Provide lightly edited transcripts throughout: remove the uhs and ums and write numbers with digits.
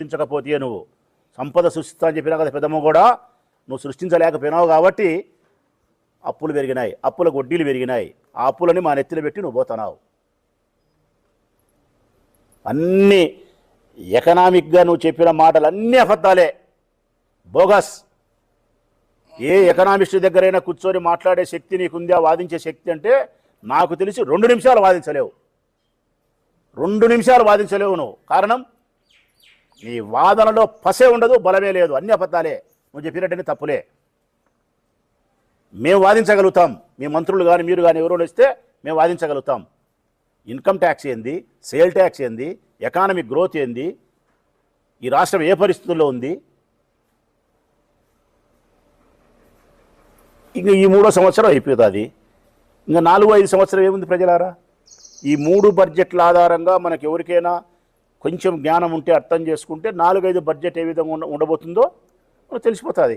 సృష్టించకపోతే నువ్వు సంపద సృష్టిస్తా అని చెప్పినా కదా పెద్దమ్మ కూడా, నువ్వు సృష్టించలేకపోయినావు కాబట్టి అప్పులు పెరిగినాయి, అప్పులకు వడ్డీలు పెరిగినాయి. ఆ అప్పులని మా నెత్తిన పెట్టి నువ్వు పోతున్నావు. అన్నీ ఎకనామిక్గా నువ్వు చెప్పిన మాటలు అన్నీ అబద్ధాలే, బోగస్. ఏ ఎకనామిస్ట్ దగ్గరైనా కూర్చొని మాట్లాడే శక్తి నీకుందా, వాదించే శక్తి అంటే నాకు తెలిసి 2 నిమిషాలు వాదించలేవు. 2 నిమిషాలు వాదించలేవు నువ్వు. కారణం నీ వాదనలో పసే ఉండదు, బలమే లేదు, అన్ని అబద్ధాలే. నువ్వు చెప్పినట్టని తప్పులే. మేము వాదించగలుగుతాం, మీ మంత్రులు కానీ మీరు కానీ ఎవరో వస్తే మేము వాదించగలుగుతాం. ఇన్కమ్ ట్యాక్స్ ఏంది, సేల్ ట్యాక్స్ ఏంది, ఎకానమిక్ గ్రోత్ ఏంది, ఈ రాష్ట్రం ఏ పరిస్థితుల్లో ఉంది, ఇంకా ఈ 3వ సంవత్సరం అయిపోతుంది. ఇంకా 4-5 సంవత్సరం ఏముంది ప్రజలారా? ఈ 3 బడ్జెట్ల ఆధారంగా మనకు ఎవరికైనా కొంచెం జ్ఞానం ఉంటే అర్థం చేసుకుంటే 4-5 బడ్జెట్ ఏ విధంగా ఉండబోతుందో మనకు తెలిసిపోతుంది.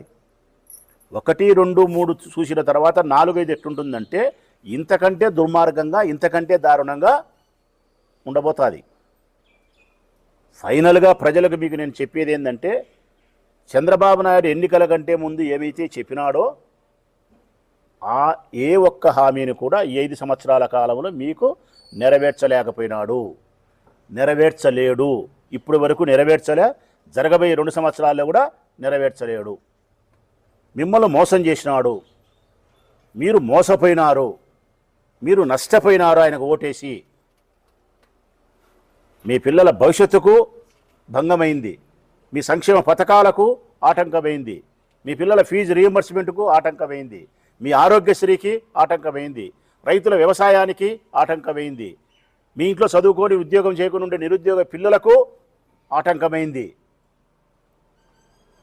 1, 2, 3 చూసిన తర్వాత 4-5 ఎట్లుంటుందంటే ఇంతకంటే దుర్మార్గంగా, ఇంతకంటే దారుణంగా ఉండబోతుంది. ఫైనల్గా ప్రజలకు మీకు నేను చెప్పేది ఏంటంటే, చంద్రబాబు నాయుడు ఎన్నికల కంటే ముందు ఏమైతే చెప్పినాడో ఆ ఏ ఒక్క హామీని కూడా ఈ 5 సంవత్సరాల కాలంలో మీకు నెరవేర్చలేకపోయినాడు, నెరవేర్చలేడు. ఇప్పుడు వరకు నెరవేర్చలే, జరగబోయే 2 సంవత్సరాల్లో కూడా నెరవేర్చలేడు. మిమ్మల్ని మోసం చేసినాడు, మీరు మోసపోయినారు, మీరు నష్టపోయినారు ఆయనకు ఓటేసి. మీ పిల్లల భవిష్యత్తుకు భంగమైంది, మీ సంక్షేమ పథకాలకు ఆటంకమైంది, మీ పిల్లల ఫీజు రీయింబర్స్మెంట్కు ఆటంకమైంది, మీ ఆరోగ్యశ్రీకి ఆటంకమైంది, రైతుల వ్యవసాయానికి ఆటంకమైంది, మీ ఇంట్లో చదువుకొని ఉద్యోగం చేయకుండా ఉండే నిరుద్యోగ పిల్లలకు ఆటంకమైంది.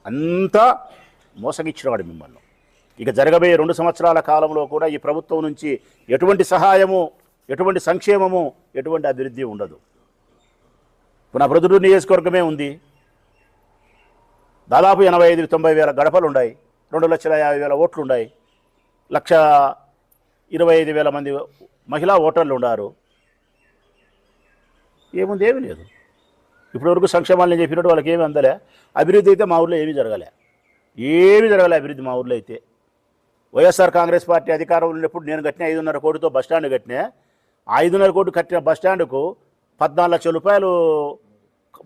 అంతా మోసగిచ్చినవాడు మిమ్మల్ని. ఇక జరగబోయే 2 సంవత్సరాల కాలంలో కూడా ఈ ప్రభుత్వం నుంచి ఎటువంటి సహాయము, ఎటువంటి సంక్షేమము, ఎటువంటి అభివృద్ధి ఉండదు. ఇప్పుడు నా ప్రొద్దుటూరు నియోజకవర్గమే ఉంది. దాదాపు 85-90 వేల గడపలు ఉన్నాయి, 2,50,000 ఓట్లు ఉన్నాయి, 1,25,000 మంది మహిళా ఓటర్లు ఉన్నారు. ఏముంది? ఏమీ లేదు. ఇప్పటివరకు సంక్షేమాలు నేను చెప్పినట్టు వాళ్ళకి ఏమి అందలే. అభివృద్ధి అయితే మా ఊళ్ళో ఏమీ జరగలే, అభివృద్ధి మా ఊళ్ళో అయితే. వైఎస్ఆర్ కాంగ్రెస్ పార్టీ అధికారంలో ఉన్నప్పుడు నేను కట్టిన 5.5 కోటితో బస్టాండ్ కట్టినా. 5.5 కోటి కట్టిన బస్టాండ్కు 14 లక్షల రూపాయలు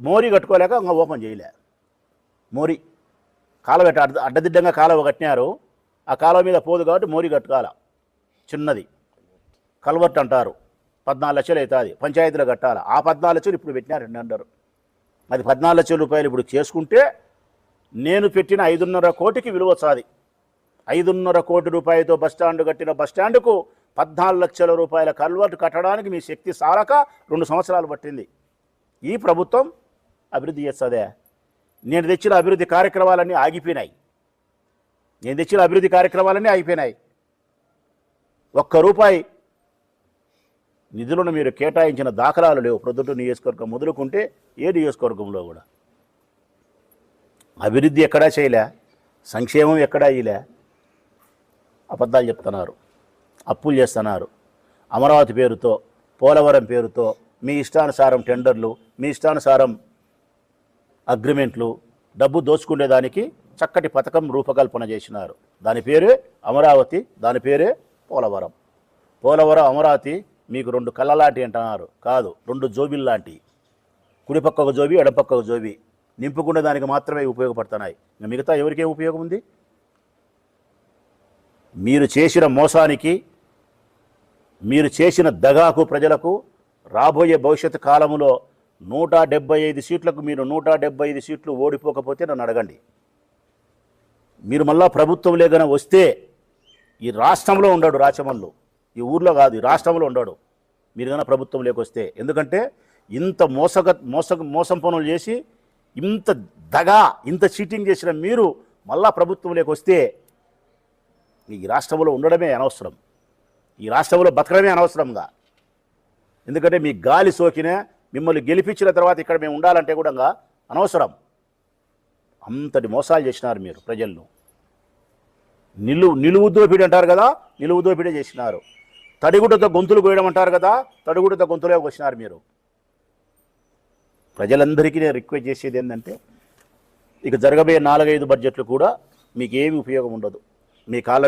మోరీ కట్టుకోలేక ఇంకా ఓపెన్ చేయలే. మోరీ కాలువ అడ్డదిడ్డంగా కాలువ కట్టినారు. ఆ కాలువ మీద పోదు కాబట్టి మోరీ కట్టుకోవాలి, చిన్నది కల్వర్ట్ అంటారు. 14 లక్షలు అవుతుంది, పంచాయతీలో కట్టాలి. ఆ 14 లక్షలు ఇప్పుడు పెట్టినారు అంటారు. అది 14 లక్షల రూపాయలు ఇప్పుడు చేసుకుంటే నేను పెట్టిన 5.5 కోటికి విలువ వస్తుంది. 5.5 కోటి రూపాయలతో బస్టాండ్ కట్టిన బస్టాండ్కు 14 లక్షల రూపాయల కల్వర్ట్ కట్టడానికి మీ శక్తి సాలక 2 సంవత్సరాలు పట్టింది. ఈ ప్రభుత్వం అభివృద్ధి చేస్తుందే? నేను తెచ్చిన అభివృద్ధి కార్యక్రమాలన్నీ ఆగిపోయినాయి. ఒక్క రూపాయి నిధులను మీరు కేటాయించిన దాఖలాలు లేవు. ప్రొద్దుటూరు నియోజకవర్గం మొదలుకుంటే ఏ నియోజకవర్గంలో కూడా అభివృద్ధి ఎక్కడా చేయలే, సంక్షేమం ఎక్కడా ఇలే. అబద్ధాలు చెప్తున్నారు, అప్పులు చేస్తున్నారు. అమరావతి పేరుతో, పోలవరం పేరుతో మీ ఇష్టానుసారం టెండర్లు, మీ ఇష్టానుసారం అగ్రిమెంట్లు, డబ్బు దోచుకునేదానికి చక్కటి పథకం రూపకల్పన చేసినారు. దాని పేరే అమరావతి, దాని పేరే పోలవరం. అమరావతి మీకు 2 కళ్ళలాంటి అంటున్నారు, కాదు 2 జోబీలు లాంటి. కుడిపక్క ఒక జోబీ, ఎడపక్క ఒక జోబీ. నింపుకునే దానికి మాత్రమే ఉపయోగపడుతున్నాయి. మిగతా ఎవరికేం ఉపయోగం ఉంది? మీరు చేసిన మోసానికి, మీరు చేసిన దగాకు ప్రజలకు రాబోయే భవిష్యత్తు కాలంలో 175 సీట్లకు మీరు 175 సీట్లు ఓడిపోకపోతే నన్ను అడగండి. మీరు మళ్ళా ప్రభుత్వం లేకనే వస్తే ఈ రాష్ట్రంలో ఉండడు రాచమల్లు, ఈ ఊర్లో కాదు, ఈ రాష్ట్రంలో ఉండడు మీరు కన్నా ప్రభుత్వం లేకొస్తే. ఎందుకంటే ఇంత మోసం పనులు చేసి, ఇంత దగా, ఇంత చీటింగ్ చేసిన మీరు మళ్ళా ప్రభుత్వం లేకొస్తే ఈ రాష్ట్రంలో ఉండడమే అనవసరం, ఈ రాష్ట్రంలో బతకడమే అనవసరంగా. ఎందుకంటే మీ గాలి సోకినా, మిమ్మల్ని గెలిపించిన తర్వాత ఇక్కడ మేము ఉండాలంటే కూడా అనవసరం. అంతటి మోసాలు చేసినారు మీరు ప్రజలను. నిలువు దోపిడీ అంటారు కదా, నిలువు దోపిడీ చేసినారు. తడిగుడ్డతో గొంతులు కోయడం అంటారు కదా, తడిగుడ్డతో గొంతులోకి వచ్చినారు మీరు. ప్రజలందరికీ నేను రిక్వెస్ట్ చేసేది ఏంటంటే ఇక జరగబోయే 4-5 బడ్జెట్లు కూడా మీకు ఏమి ఉపయోగం ఉండదు. మీ కాళ్ళ